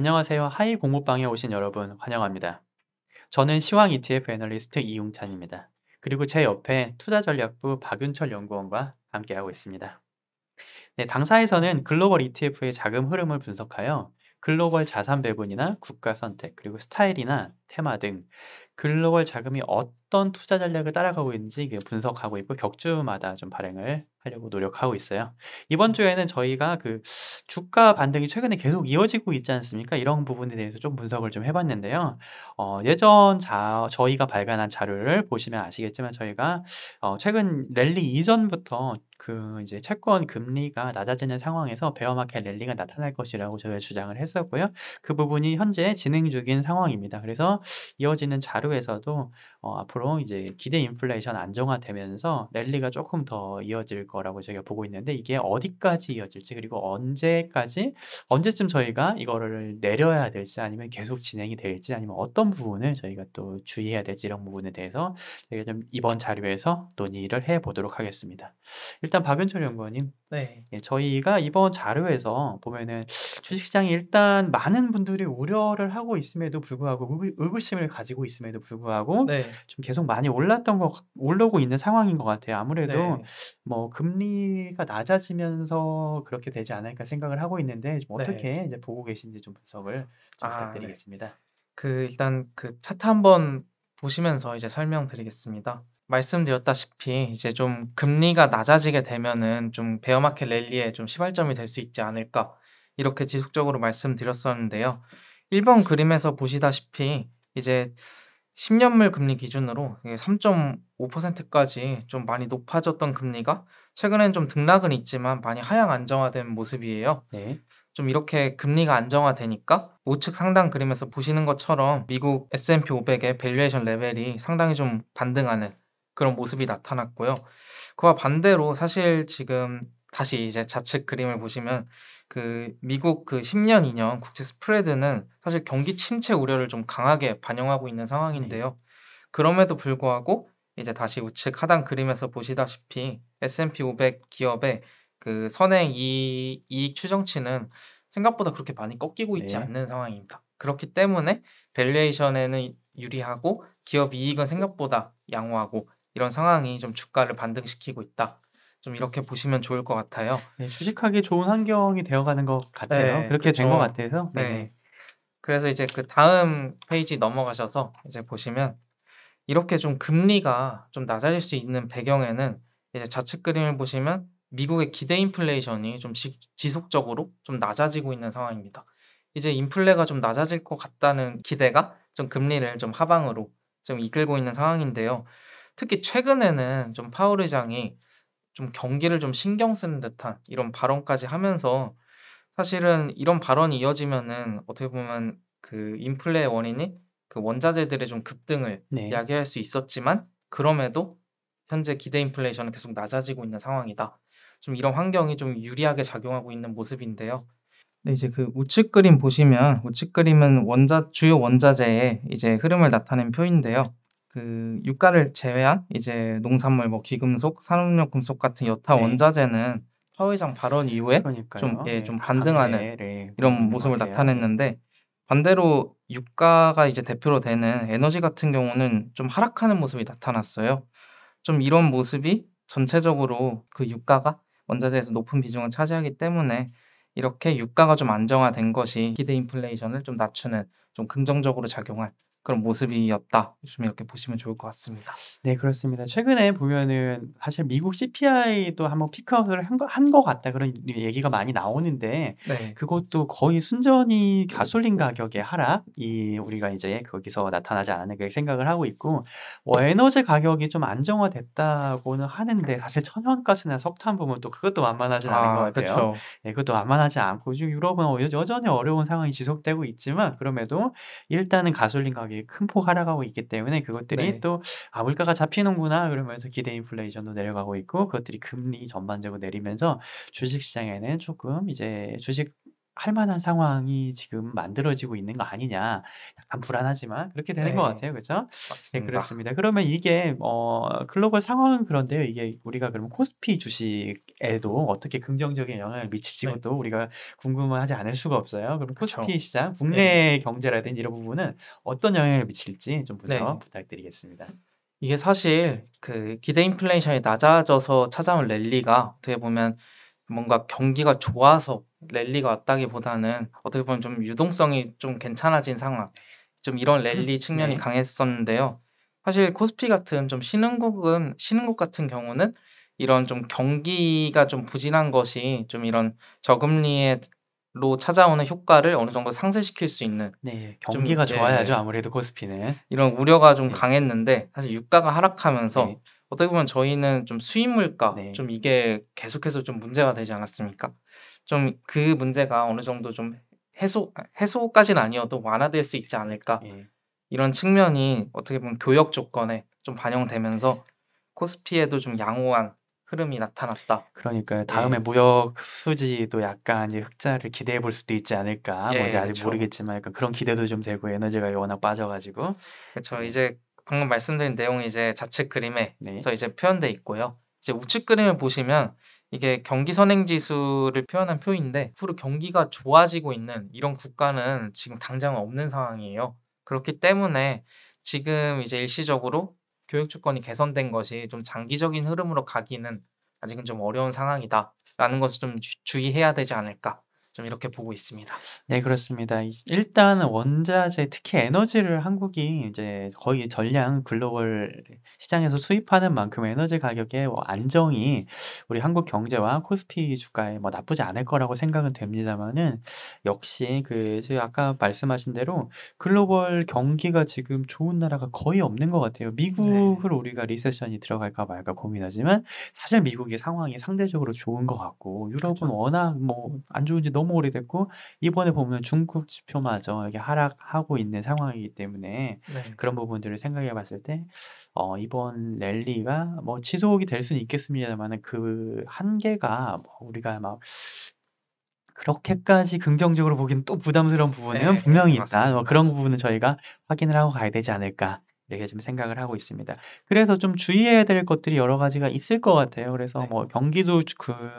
안녕하세요. 하이 공모방에 오신 여러분 환영합니다. 저는 시황 ETF 애널리스트 이웅찬입니다. 그리고 제 옆에 투자전략부 박윤철 연구원과 함께하고 있습니다. 네, 당사에서는 글로벌 ETF의 자금 흐름을 분석하여 글로벌 자산 배분이나 국가 선택, 그리고 스타일이나 테마 등 글로벌 자금이 어떤 투자 전략을 따라가고 있는지 이게 분석하고 있고 격주마다 좀 발행을 하려고 노력하고 있어요. 이번 주에는 저희가 그 주가 반등이 최근에 계속 이어지고 있지 않습니까? 이런 부분에 대해서 좀 분석을 좀 해봤는데요. 저희가 발간한 자료를 보시면 아시겠지만 저희가 최근 랠리 이전부터 그 이제 채권 금리가 낮아지는 상황에서 베어마켓 랠리가 나타날 것이라고 저희가 주장을 했었고요. 그 부분이 현재 진행 중인 상황입니다. 그래서 이어지는 자료에서도 앞으로 이제 기대 인플레이션 안정화되면서 랠리가 조금 더 이어질 거라고 저희가 보고 있는데 이게 어디까지 이어질지 그리고 언제쯤 저희가 이거를 내려야 될지 아니면 계속 진행이 될지 아니면 어떤 부분을 저희가 또 주의해야 될지 이런 부분에 대해서 저희가 좀 이번 자료에서 논의를 해 보도록 하겠습니다. 일단 박윤철 연구원님, 네. 예, 저희가 이번 자료에서 보면은 주식시장이 일단 많은 분들이 우려를 하고 있음에도 불구하고 의구심을 가지고 있음에도 불구하고 네. 좀 계속 많이 올라오고 있는 상황인 것 같아요. 아무래도 네. 뭐 금리가 낮아지면서 그렇게 되지 않을까 생각을 하고 있는데 좀 네. 어떻게 이제 보고 계신지 좀 분석을 좀 네. 부탁드리겠습니다. 일단 차트 한번 보시면서 이제 설명드리겠습니다. 말씀드렸다시피 이제 좀 금리가 낮아지게 되면은 좀 베어 마켓 랠리에 좀 시발점이 될 수 있지 않을까 이렇게 지속적으로 말씀드렸었는데요. 1번 그림에서 보시다시피 이제 10 년물 금리 기준으로 이게 3.5%까지 좀 많이 높아졌던 금리가 최근엔 좀 등락은 있지만 많이 하향 안정화된 모습이에요. 네. 좀 이렇게 금리가 안정화되니까 우측 상단 그림에서 보시는 것처럼 미국 S&P 500의 밸류에이션 레벨이 상당히 좀 반등하는 그런 모습이 나타났고요. 그와 반대로 사실 지금 다시 이제 좌측 그림을 보시면 미국 10년, 2년 국채 스프레드는 사실 경기 침체 우려를 좀 강하게 반영하고 있는 네. 상황인데요. 그럼에도 불구하고 이제 다시 우측 하단 그림에서 보시다시피 S&P 500 기업의 선행 이익 추정치는 생각보다 그렇게 많이 꺾이고 있지 네. 않는 상황입니다. 그렇기 때문에 밸류에이션에는 유리하고 기업 이익은 생각보다 양호하고 이런 상황이 좀 주가를 반등시키고 있다. 좀 이렇게 보시면 좋을 것 같아요. 네, 주식하기 좋은 환경이 되어가는 것 같아요. 네. 그렇게 된 것 그쵸. 같아서 네네. 네. 그래서 이제 다음 페이지 넘어가셔서 이제 보시면 이렇게 좀 금리가 좀 낮아질 수 있는 배경에는 이제 좌측 그림을 보시면 미국의 기대 인플레이션이 좀 지속적으로 좀 낮아지고 있는 상황입니다. 이제 인플레가 좀 낮아질 것 같다는 기대가 좀 금리를 좀 하방으로 좀 이끌고 있는 상황인데요. 특히 최근에는 좀 파월 의장이 좀 경기를 좀 신경 쓰는 듯한 이런 발언까지 하면서 사실은 이런 발언이 이어지면은 어떻게 보면 인플레의 원인이 원자재들의 좀 급등을 네. 야기할 수 있었지만 그럼에도 현재 기대 인플레이션은 계속 낮아지고 있는 상황이다. 좀 이런 환경이 좀 유리하게 작용하고 있는 모습인데요. 네, 이제 우측 그림 보시면 우측 그림은 주요 원자재의 이제 흐름을 나타낸 표인데요. 유가를 제외한 이제 농산물, 뭐 귀금속, 산업용 금속 같은 여타 네. 원자재는 파 회장 발언 이후에 그러니까요. 네. 좀 다 반등하는 강세를 보이고 이런 있는 것 모습을 같아요. 네. 나타냈는데 반대로 유가가 이제 대표로 되는 에너지 같은 경우는 좀 하락하는 모습이 나타났어요. 좀 이런 모습이 전체적으로 유가가 원자재에서 높은 비중을 차지하기 때문에 이렇게 유가가 좀 안정화된 것이 기대 인플레이션을 좀 낮추는 좀 긍정적으로 작용한 그런 모습이었다. 좀 이렇게 보시면 좋을 것 같습니다. 네, 그렇습니다. 최근에 보면은 사실 미국 CPI도 한번 피크아웃을 한 것 같다 그런 얘기가 많이 나오는데 네. 그것도 거의 순전히 가솔린 가격의 하락이 우리가 이제 거기서 나타나지 않을까 생각을 하고 있고 에너지 가격이 좀 안정화됐다고는 하는데 사실 천연가스나 석탄 부분 또 그것도 만만하진 않은 것 같아요. 그쵸. 네, 그것도 만만하지 않고 지금 유럽은 여전히 어려운 상황이 지속되고 있지만 그럼에도 일단은 가솔린 가격이 큰 폭 하락하고 있기 때문에 그것들이 네. 또 '아 물가가 잡히는구나.' 그러면서 기대 인플레이션도 내려가고 있고 그것들이 금리 전반적으로 내리면서 주식 시장에는 쪼끔 이제 주식 할 만한 상황이 지금 만들어지고 있는 거 아니냐. 약간 불안하지만 그렇게 되는 것 네. 같아요. 그죠? 네, 맞습니다. 그렇습니다. 그러면 이게 글로벌 상황은 그런데요. 이게 우리가 그러면 코스피 주식에도 어떻게 긍정적인 영향을 미칠지가 네. 또 우리가 궁금하지 않을 수가 없어요. 그럼 그쵸. 코스피 시장, 네. 국내 경제라든지 이런 부분은 어떤 영향을 미칠지 좀 분석 네. 부탁드리겠습니다. 이게 사실 그 기대 인플레이션이 낮아져서 찾아온 랠리가 어떻게 보면 뭔가 경기가 좋아서 랠리가 왔다기보다는 어떻게 보면 좀 유동성이 좀 괜찮아진 상황, 좀 이런 랠리 측면이 네. 강했었는데요. 사실 코스피 같은 좀 신흥국 같은 경우는 이런 좀 경기가 좀 부진한 것이 좀 이런 저금리로 찾아오는 효과를 어느 정도 상쇄시킬 수 있는 네. 좀 경기가 좋아야죠, 예. 아무래도 코스피는. 이런 우려가 좀 네. 강했는데 사실 유가가 하락하면서 네. 어떻게 보면 저희는 좀 수입 물가 네. 좀 이게 계속해서 좀 문제가 되지 않았습니까? 좀 그 문제가 어느 정도 좀 해소까지는 아니어도 완화될 수 있지 않을까? 예. 이런 측면이 어떻게 보면 교역 조건에 좀 반영되면서 코스피에도 좀 양호한 흐름이 나타났다. 그러니까요. 다음에 예. 무역 수지도 약간 이제 흑자를 기대해 볼 수도 있지 않을까. 뭐 이제 예, 아직 그쵸. 모르겠지만 약간 그런 기대도 좀 되고 에너지가 워낙 빠져 가지고. 그쵸. 네. 이제 방금 말씀드린 내용이 이제 좌측 네. 그림에서 이제 표현돼 있고요. 이제 우측 그림을 보시면 이게 경기 선행 지수를 표현한 표인데 앞으로 경기가 좋아지고 있는 이런 국가는 지금 당장 없는 상황이에요. 그렇기 때문에 지금 이제 일시적으로 교육 조건이 개선된 것이 좀 장기적인 흐름으로 가기는 아직은 좀 어려운 상황이다라는 것을 좀 주의해야 되지 않을까. 좀 이렇게 보고 있습니다. 네, 그렇습니다. 일단은 원자재 특히 에너지를 한국이 이제 거의 전량 글로벌 시장에서 수입하는 만큼 에너지 가격의 안정이 우리 한국 경제와 코스피 주가에 뭐 나쁘지 않을 거라고 생각은 됩니다마는 역시 제가 아까 말씀하신 대로 글로벌 경기가 지금 좋은 나라가 거의 없는 것 같아요. 네. 미국을 우리가 리세션이 들어갈까 말까 고민하지만 사실 미국의 상황이 상대적으로 좋은 것 같고 유럽은 그죠. 워낙 뭐 안 좋은 지 너무 오래됐고 이번에 보면 중국 지표마저 이게 하락하고 있는 상황이기 때문에 네. 그런 부분들을 생각해 봤을 때 이번 랠리가 뭐 지속이 될 수는 있겠습니다마는 그 한계가 뭐 우리가 막 그렇게까지 긍정적으로 보기는 또 부담스러운 부분은 예, 분명히 있다. 맞습니다. 그런 부분은 저희가 확인을 하고 가야 되지 않을까. 이렇게 좀 생각을 하고 있습니다. 그래서 좀 주의해야 될 것들이 여러 가지가 있을 것 같아요. 그래서 네. 뭐 경기도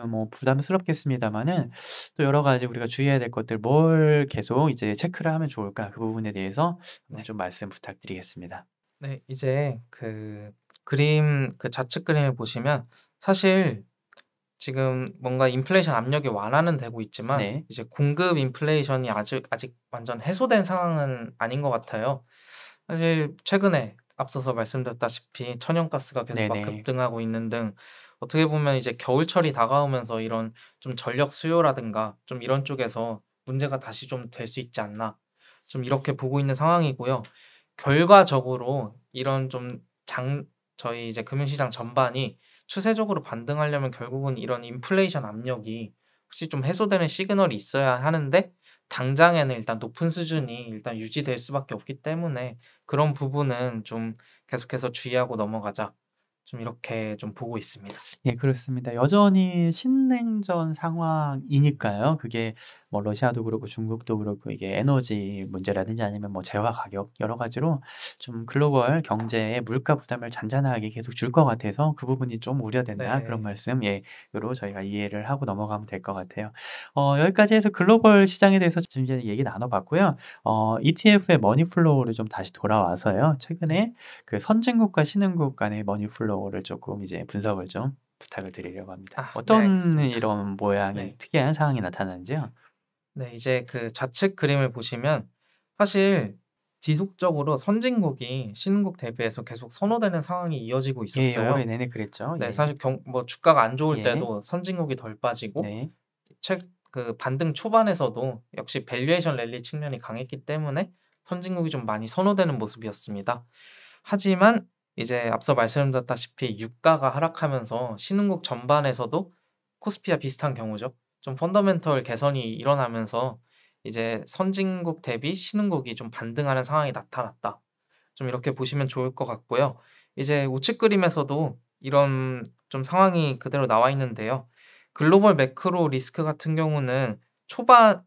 뭐 부담스럽겠습니다마는 또 여러 가지 우리가 주의해야 될 것들 뭘 계속 이제 체크를 하면 좋을까? 그 부분에 대해서 한번 네. 좀 말씀 부탁드리겠습니다. 네. 이제 그 그림 그 좌측 그림을 보시면 사실 지금 뭔가 인플레이션 압력이 완화는 되고 있지만 네. 이제 공급 인플레이션이 아직 완전 해소된 상황은 아닌 것 같아요. 사실 최근에 앞서서 말씀드렸다시피 천연가스가 계속 막 네네. 급등하고 있는 등 어떻게 보면 이제 겨울철이 다가오면서 이런 좀 전력 수요라든가 좀 이런 쪽에서 문제가 다시 좀 될 수 있지 않나 좀 이렇게 보고 있는 상황이고요. 결과적으로 이런 좀 저희 이제 금융시장 전반이 추세적으로 반등하려면 결국은 이런 인플레이션 압력이 혹시 좀 해소되는 시그널이 있어야 하는데 당장에는 일단 높은 수준이 일단 유지될 수밖에 없기 때문에 그런 부분은 좀 계속해서 주의하고 넘어가자. 좀 이렇게 좀 보고 있습니다. 예, 그렇습니다. 여전히 신냉전 상황이니까요. 그게 뭐 러시아도 그렇고 중국도 그렇고 이게 에너지 문제라든지 아니면 뭐 재화 가격 여러 가지로 좀 글로벌 경제에 물가 부담을 잔잔하게 계속 줄 것 같아서 그 부분이 좀 우려된다. 그런 네. 말씀 으로 저희가 이해를 하고 넘어가면 될 것 같아요. 여기까지 해서 글로벌 시장에 대해서 좀 이제 얘기 나눠 봤고요. ETF의 머니 플로우를 좀 다시 돌아와서요. 네. 최근에 그 선진국과 신흥국 간의 머니 플로우를 조금 이제 분석을 좀 부탁을 드리려고 합니다. 아, 네, 어떤 알겠습니다. 이런 모양의 네. 특이한 상황이 나타나는지요? 네, 이제 그 좌측 그림을 보시면 사실 지속적으로 선진국이 신흥국 대비해서 계속 선호되는 상황이 이어지고 예, 올해 있었어요. 내내 그랬죠. 네, 예. 사실 뭐 주가가 안 좋을 예. 때도 선진국이 덜 빠지고 네. 그 반등 초반에서도 역시 밸류에이션 랠리 측면이 강했기 때문에 선진국이 좀 많이 선호되는 모습이었습니다. 하지만 이제 앞서 말씀드렸다시피 유가가 하락하면서 신흥국 전반에서도 코스피와 비슷한 경우죠. 좀 펀더멘털 개선이 일어나면서 이제 선진국 대비 신흥국이 좀 반등하는 상황이 나타났다. 좀 이렇게 보시면 좋을 것 같고요. 이제 우측 그림에서도 이런 좀 상황이 그대로 나와 있는데요. 글로벌 매크로 리스크 같은 경우는 초반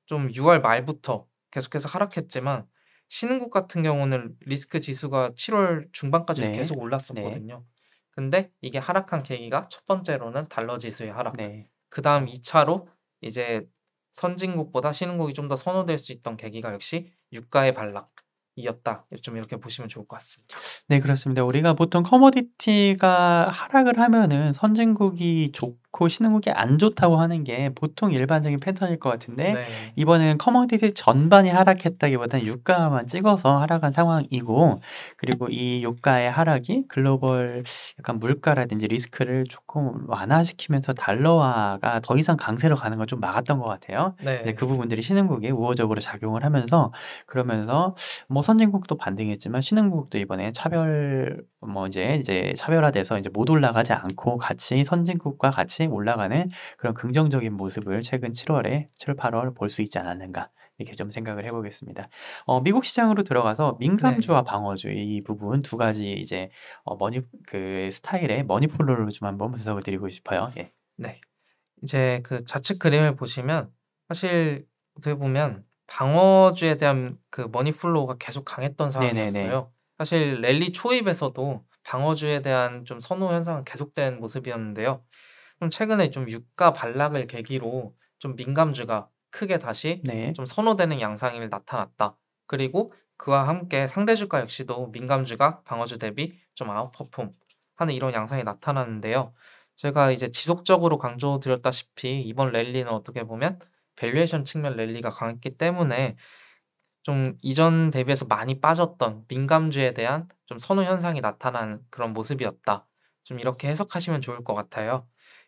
좀 6월 말부터 계속해서 하락했지만 신흥국 같은 경우는 리스크 지수가 7월 중반까지도 네. 계속 네. 올랐었거든요. 근데 이게 하락한 계기가 첫 번째로는 달러 지수의 하락, 네. 그다음 2차로 이제 선진국보다 신흥국이 좀 더 선호될 수 있던 계기가 역시 유가의 반락이었다. 좀 이렇게 보시면 좋을 것 같습니다. 네, 그렇습니다. 우리가 보통 커머디티가 하락을 하면은 선진국이 좋고 신흥국이 안 좋다고 하는 게 보통 일반적인 패턴일 것 같은데, 네. 이번에는 커머디티 전반이 하락했다기보다는 유가만 찍어서 하락한 상황이고, 그리고 이 유가의 하락이 글로벌 약간 물가라든지 리스크를 조금 완화시키면서 달러화가 더 이상 강세로 가는 걸 좀 막았던 것 같아요. 네, 그 네. 부분들이 신흥국에 우호적으로 작용을 하면서, 그러면서 뭐 선진국도 반등했지만 신흥국도 이번에 이제 차별화돼서 이제 못 올라가지 않고 같이 선진국과 같이 올라가는 그런 긍정적인 모습을 최근 7월, 8월 볼 수 있지 않았는가, 이렇게 좀 생각을 해보겠습니다. 미국 시장으로 들어가서 네. 민감주와 방어주 이 부분 두 가지 이제 스타일의 머니폴로를 좀 한번 분석을 드리고 싶어요. 예. 네. 이제 그 좌측 그림을 보시면 사실 어떻게 보면 방어주에 대한 그 머니 플로우가 계속 강했던 네네네. 상황이었어요. 사실 랠리 초입에서도 방어주에 대한 좀 선호 현상은 계속된 모습이었는데요. 좀 최근에 좀 유가 반락을 계기로 좀 민감주가 크게 다시 네. 좀 선호되는 양상이 나타났다. 그리고 그와 함께 상대 주가 역시도 민감주가 방어주 대비 좀 아웃퍼폼 하는 이런 양상이 나타나는데요. 제가 이제 지속적으로 강조드렸다시피 이번 랠리는 어떻게 보면 밸류에이션 측면 랠리가 강했기 때문에 좀 이전 대비해서 많이 빠졌던 민감주에 대한 좀 선호 현상이 나타난 그런 모습이었다. 좀 이렇게 해석하시면 좋을 것 같아요.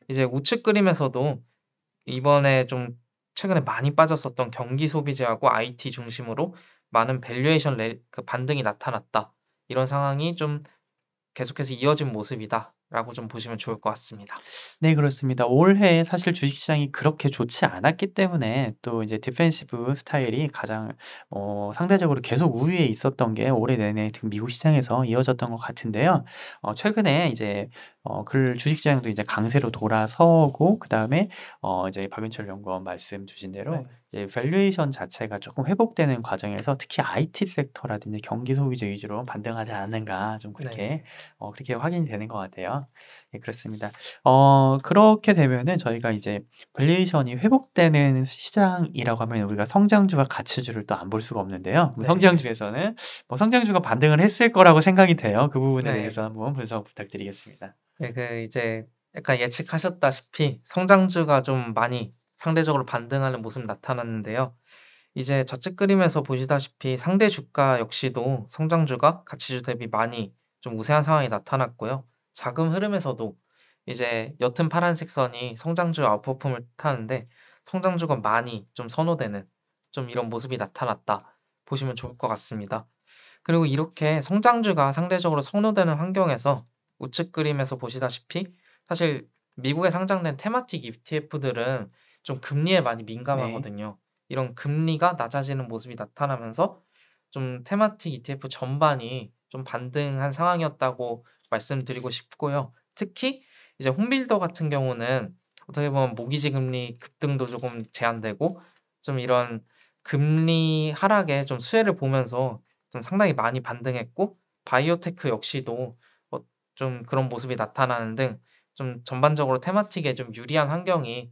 이제 우측 그림에서도 이번에 좀 최근에 많이 빠졌었던 경기 소비재하고 IT 중심으로 많은 밸류에이션 그 반등이 나타났다. 이런 상황이 좀 계속해서 이어진 모습이다라고 좀 보시면 좋을 것 같습니다. 네, 그렇습니다. 올해 사실 주식시장이 그렇게 좋지 않았기 때문에 또 이제 디펜시브 스타일이 가장 상대적으로 계속 우위에 있었던 게 올해 내내 미국 시장에서 이어졌던 것 같은데요. 최근에 이제 주식시장도 이제 강세로 돌아서고, 그다음에 이제 박윤철 연구원 말씀 주신 대로 네. 이제 밸류에이션 자체가 조금 회복되는 과정에서 특히 IT 섹터라든지 경기 소비재 위주로 반등하지 않았는가, 좀 네. 그렇게 확인이 되는 것 같아요. 예, 그렇습니다. 그렇게 되면은 저희가 이제 밸류에이션이 회복되는 시장이라고 하면 우리가 성장주와 가치주를 또 안 볼 수가 없는데요. 네. 성장주에서는 성장주가 반등을 했을 거라고 생각이 돼요. 그 부분에 네. 대해서 한번 분석 부탁드리겠습니다. 네, 그 이제 약간 예측하셨다시피 성장주가 좀 많이 상대적으로 반등하는 모습 나타났는데요. 이제 좌측 그림에서 보시다시피 상대 주가 역시도 성장주가 가치주 대비 많이 좀 우세한 상황이 나타났고요. 자금 흐름에서도 이제 옅은 파란색 선이 성장주 아웃퍼폼을 타는데 성장주가 많이 좀 선호되는 좀 이런 모습이 나타났다 보시면 좋을 것 같습니다. 그리고 이렇게 성장주가 상대적으로 선호되는 환경에서 우측 그림에서 보시다시피 사실 미국에 상장된 테마틱 ETF들은 좀 금리에 많이 네. 민감하거든요. 이런 금리가 낮아지는 모습이 나타나면서 좀 테마틱 ETF 전반이 좀 반등한 상황이었다고 말씀드리고 싶고요. 특히 이제 홈빌더 같은 경우는 어떻게 보면 모기지 금리 급등도 조금 제한되고 좀 이런 금리 하락에 좀 수혜를 보면서 좀 상당히 많이 반등했고 바이오테크 역시도 좀 그런 모습이 나타나는 등 좀 전반적으로 테마틱에 좀 유리한 환경이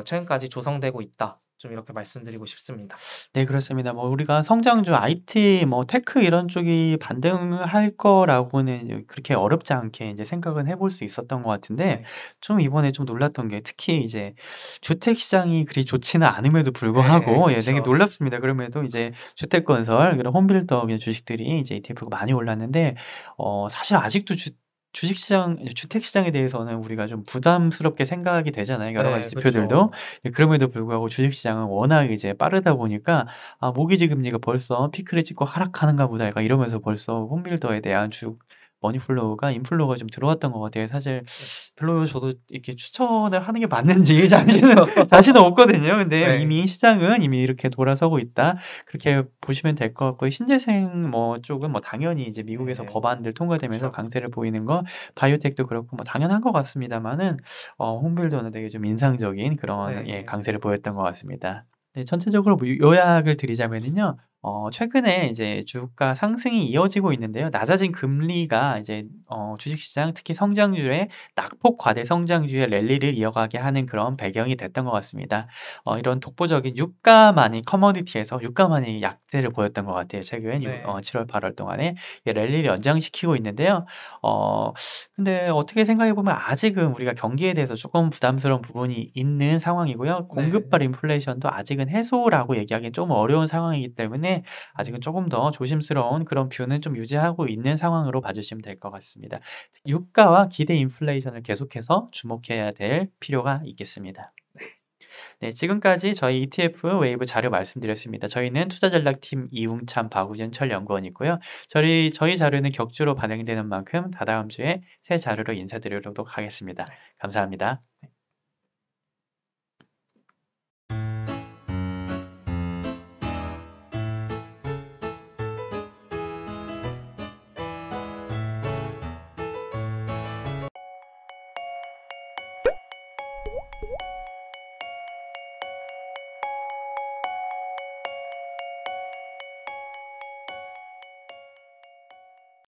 최근까지 조성되고 있다. 좀 이렇게 말씀드리고 싶습니다. 네, 그렇습니다. 우리가 성장주 IT 테크 이런 쪽이 반등할 거라고는 그렇게 어렵지 않게 이제 생각은 해볼 수 있었던 것 같은데, 네. 좀 이번에 좀 놀랐던 게 특히 이제 주택 시장이 그리 좋지는 않음에도 네. 불구하고, 예, 되게 그쵸. 놀랍습니다. 그럼에도 이제 주택 건설 그런 홈빌더 주식들이 이제 ETF가 많이 올랐는데, 사실 아직도 주식시장, 주택시장에 대해서는 우리가 좀 부담스럽게 생각이 되잖아요. 여러 가지 네. 지표들도. 그쵸. 예, 그럼에도 불구하고 주식시장은 워낙 이제 빠르다 보니까 '모기지 금리가 벌써 피크를 찍고 하락하는가 보다.' 약간 이러면서 벌써 홈빌더에 대한 머니플로우가 인플로우가 좀 들어왔던 것 같아요. 사실 별로 저도 이렇게 추천을 하는 게 맞는지 자신은 없거든요. 근데 네. 이미 시장은 이미 이렇게 돌아서고 있다. 그렇게 보시면 될 것 같고 신재생 뭐 쪽은 뭐 당연히 이제 미국에서 네. 법안들 통과되면서 그쵸. 강세를 보이는 거 바이오텍도 그렇고 뭐 당연한 것 같습니다만은 홈빌드는 되게 좀 인상적인 그런 네. 강세를 보였던 것 같습니다. 네, 전체적으로 뭐 요약을 드리자면은요. 최근에 이제 주가 상승이 이어지고 있는데요. 낮아진 금리가 이제 주식시장 특히 성장주의 낙폭 과대 성장주의 랠리를 이어가게 하는 그런 배경이 됐던 것 같습니다. 이런 독보적인 유가만이 커머디티에서 유가만이 약세를 보였던 것 같아요. 최근 네. 7월, 8월 동안에 랠리를 연장시키고 있는데요. 어, 근데 어떻게 생각해 보면 아직은 우리가 경기에 대해서 조금 부담스러운 부분이 있는 상황이고요. 네. 공급발 인플레이션도 아직은 해소라고 얘기하기는 좀 어려운 상황이기 때문에 아직은 조금 더 조심스러운 그런 뷰는 좀 유지하고 있는 상황으로 봐주시면 될 것 같습니다. 유가와 기대 인플레이션을 계속해서 주목해야 될 필요가 있겠습니다. 네, 지금까지 저희 ETF 웨이브 자료 말씀드렸습니다. 저희는 투자전략팀 이웅찬 박우진 연구원이고요. 저희 자료는 격주로 반영되는 만큼 다다음 주에 새 자료로 인사드리도록 하겠습니다. 감사합니다.